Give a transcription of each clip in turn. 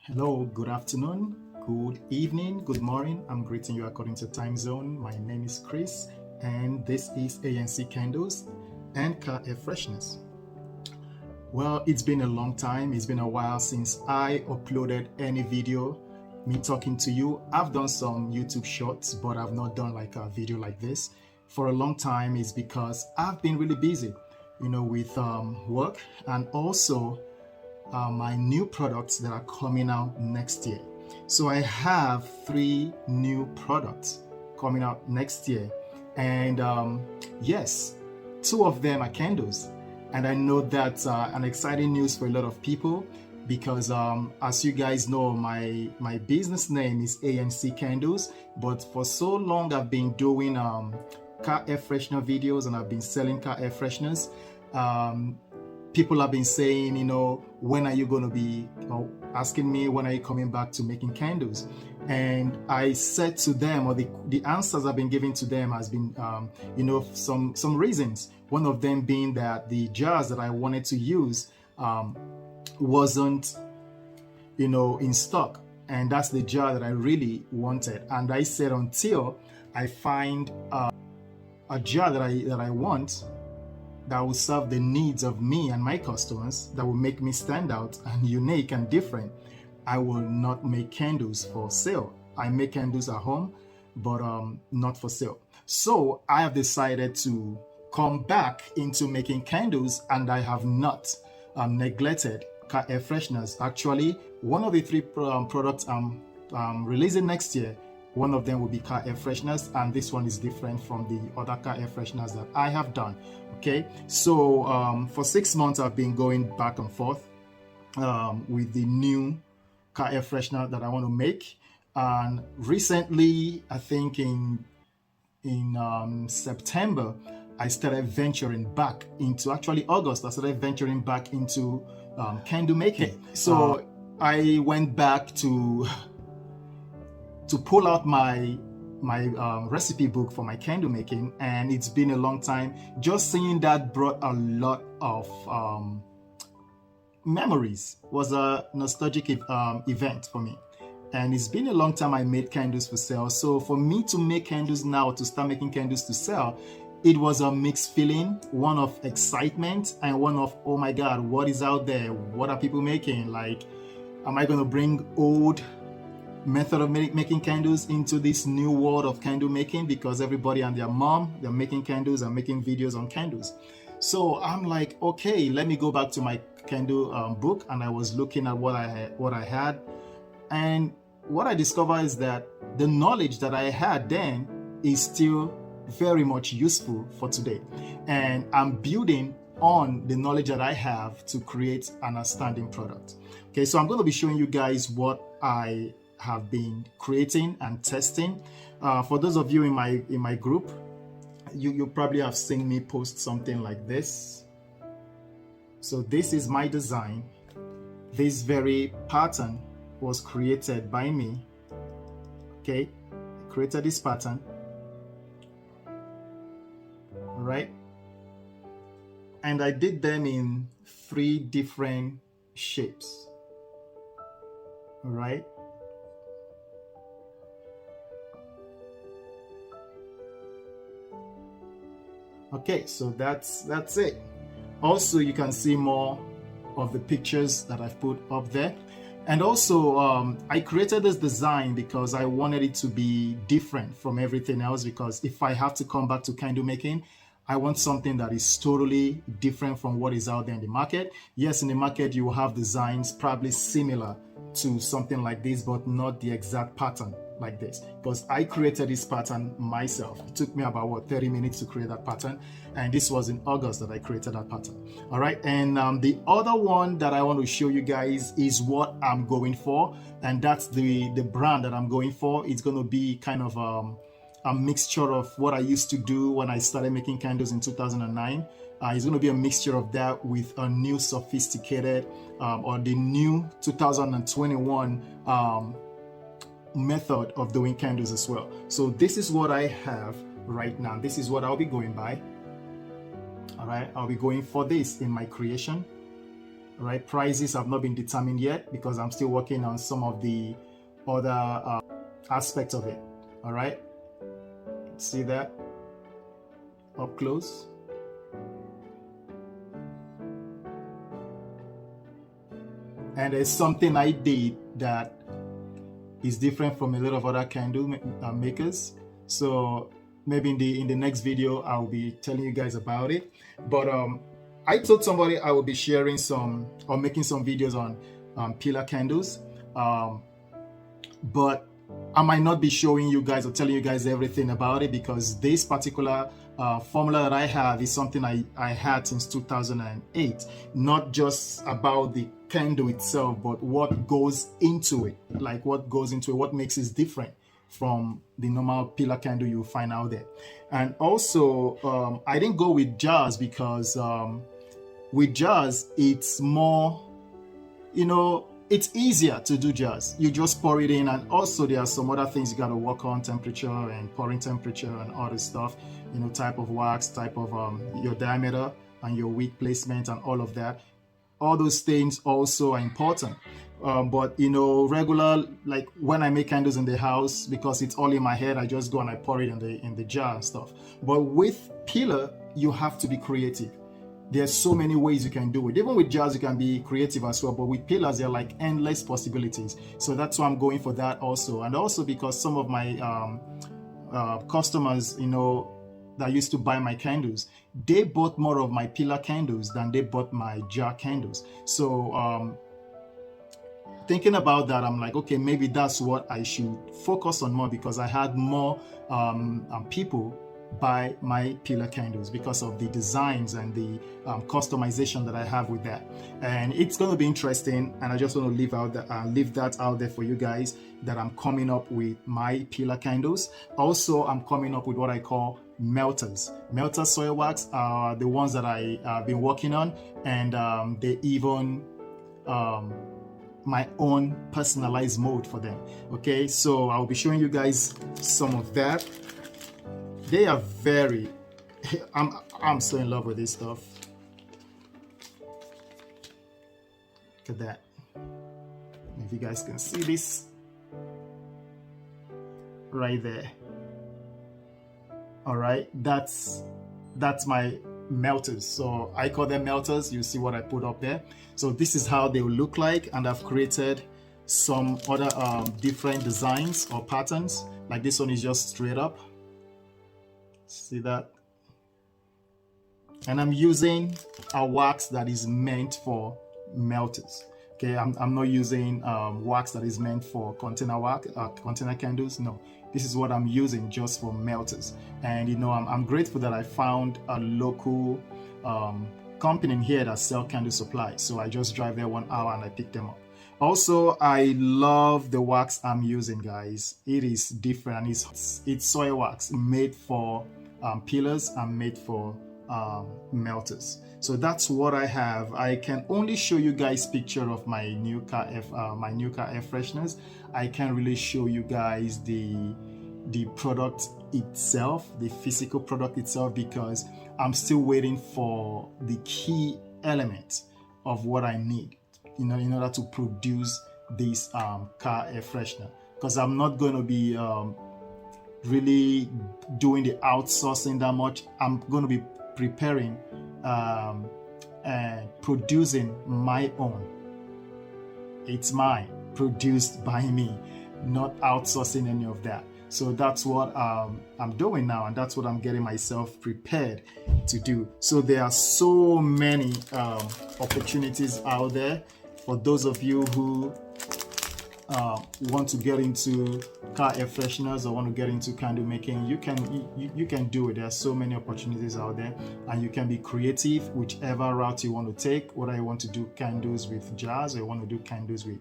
Hello, good afternoon, good evening, good morning. I'm greeting you according to time zone. My name is Chris, and this is ANC Candles and Car Air Freshness. Well, it's been a long time. It's been a while since I uploaded any video, me talking to you. I've done some YouTube shorts, but I've not done like a video like this for a long time. It's because I've been really busy, with work and also my new products that are coming out next year. So I have 3 new products coming out next year, and yes, 2 of them are candles, and I know that's an exciting news for a lot of people because as you guys know, my business name is ANC Candles, but for so long I've been doing car air freshener videos, and I've been selling car air fresheners. People have been saying, when are you going to be asking me, when are you coming back to making candles? And I said to them, or the answers I've been giving to them has been, some reasons. One of them being that the jars that I wanted to use wasn't, in stock. And that's the jar that I really wanted. And I said, until I find a jar that I want, that will serve the needs of me and my customers, that will make me stand out and unique and different, I will not make candles for sale. I make candles at home, but not for sale. So I have decided to come back into making candles, and I have not neglected car air fresheners. Actually, one of the 3 products I'm releasing next year, one of them will be car air fresheners, and this one is different from the other car air fresheners that I have done. Okay, so for 6 months I've been going back and forth with the new car air freshener that I want to make, and recently, I think in September, I started venturing back into, actually August, I started venturing back into candle making. So I went back to pull out my recipe book for my candle making, and it's been a long time. Just seeing that brought a lot of memories. It was a nostalgic event for me, and it's been a long time I made candles for sale. So for me to make candles now, to start making candles to sell, it was a mixed feeling, one of excitement and one of, oh my God, what is out there? What are people making? Like, am I going to bring old method of making candles into this new world of candle making? Because everybody and their mom, they're making candles and making videos on candles. So I'm like, okay, let me go back to my candle book, and I was looking at what I had, and what I discovered is that the knowledge that I had then is still very much useful for today, and I'm building on the knowledge that I have to create an outstanding product. Okay, so I'm going to be showing you guys what I have been creating and testing. For those of you in my group, you probably have seen me post something like this. So this is my design. This very pattern was created by me. Okay, created this pattern. All right, and I did them in 3 different shapes. All right. Okay, so that's it. Also, you can see more of the pictures that I've put up there. And also, I created this design because I wanted it to be different from everything else, because if I have to come back to candle making, I want something that is totally different from what is out there in the market. Yes, in the market, you will have designs probably similar to something like this, but not the exact pattern like this, because I created this pattern myself. It took me about 30 minutes to create that pattern, and this was in August that I created that pattern. All right, and the other one that I want to show you guys is what I'm going for, and that's the brand that I'm going for. It's going to be kind of a mixture of what I used to do when I started making candles in 2009. It's going to be a mixture of that with a new sophisticated or the new 2021 method of doing candles as well. So this is what I have right now. This is what I'll be going by. All right, I'll be going for this in my creation. right? Prices have not been determined yet because I'm still working on some of the other aspects of it. All right, see that up close. And there's something I did that is different from a lot of other candle makers. So maybe in the next video I'll be telling you guys about it. But I told somebody I will be sharing some or making some videos on pillar candles, but I might not be showing you guys or telling you guys everything about it, because this particular formula that I have is something I had since 2008. Not just about the candle itself, but what goes into it, like what goes into it, what makes it different from the normal pillar candle you find out there. And also, I didn't go with jars because with jars, it's more, you know, it's easier to do jars. You just pour it in, and also there are some other things you got to work on, temperature and pouring temperature and all this stuff, you know, type of wax, type of your diameter and your wick placement and all of that. All those things also are important. But you know, regular, like when I make candles in the house, because it's all in my head, I just go and I pour it in the jar and stuff. But with pillar, you have to be creative. There's so many ways you can do it. Even with jars, you can be creative as well. But with pillars, there are like endless possibilities. So that's why I'm going for that also. And also because some of my customers, you know, that used to buy my candles, they bought more of my pillar candles than they bought my jar candles. So thinking about that, I'm like, okay, maybe that's what I should focus on more, because I had more people buy my pillar candles because of the designs and the customization that I have with that. And it's going to be interesting, and I just want to leave that out there for you guys, that I'm coming up with my pillar candles. Also, I'm coming up with what I call melters. Melter soil wax are the ones that I have been working on, and they even my own personalized mode for them. Okay, so I'll be showing you guys some of that. They are very I'm so in love with this stuff. Look at that. If you guys can see this right there. All right, that's my melters. So I call them melters. You see what I put up there. So this is how they will look like, and I've created some other different designs or patterns. Like this one is just straight up. See that? And I'm using a wax that is meant for melters. Okay, I'm not using wax that is meant for container wax, container candles. No, this is what I'm using just for melters. And you know, I'm grateful that I found a local company in here that sell candle supplies. So I just drive there 1 hour and I pick them up. Also, I love the wax I'm using, guys. It is different. It's soil wax made for pillars and made for melters. So that's what I have. I can only show you guys picture of my new car air fresheners. I can't really show you guys the product itself, the physical product itself, because I'm still waiting for the key elements of what I need, you know, in order to produce this car air freshener. Because I'm not going to be really doing the outsourcing that much. I'm going to be preparing and producing my own. It's mine, produced by me, not outsourcing any of that. So that's what I'm doing now, and that's what I'm getting myself prepared to do. So there are so many opportunities out there for those of you who want to get into car air fresheners or want to get into candle making. You can do it. There are so many opportunities out there, and you can be creative whichever route you want to take, whether you want to do candles with jars, or you want to do candles with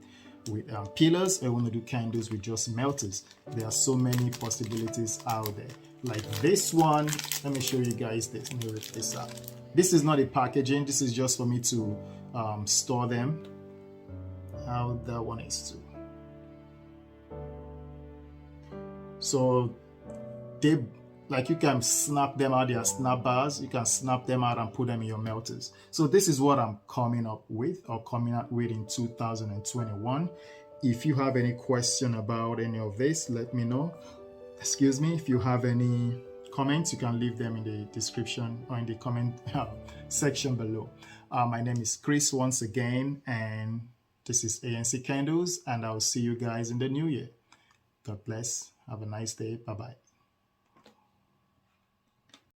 pillars, or you want to do candles with just melters. There are so many possibilities out there. Like this one, let me show you guys this. Let me rip this up. This is not a packaging. This is just for me to store them. How that one is too. So they, like you can snap them out, their snap bars, you can snap them out and put them in your melters. So this is what I'm coming up with, or coming up with, in 2021. If you have any question about any of this, let me know. Excuse me. If you have any comments, you can leave them in the description or in the comment section below. My name is Chris once again, and this is ANC Candles, and I'll see you guys in the new year. God bless. Have a nice day. Bye-bye.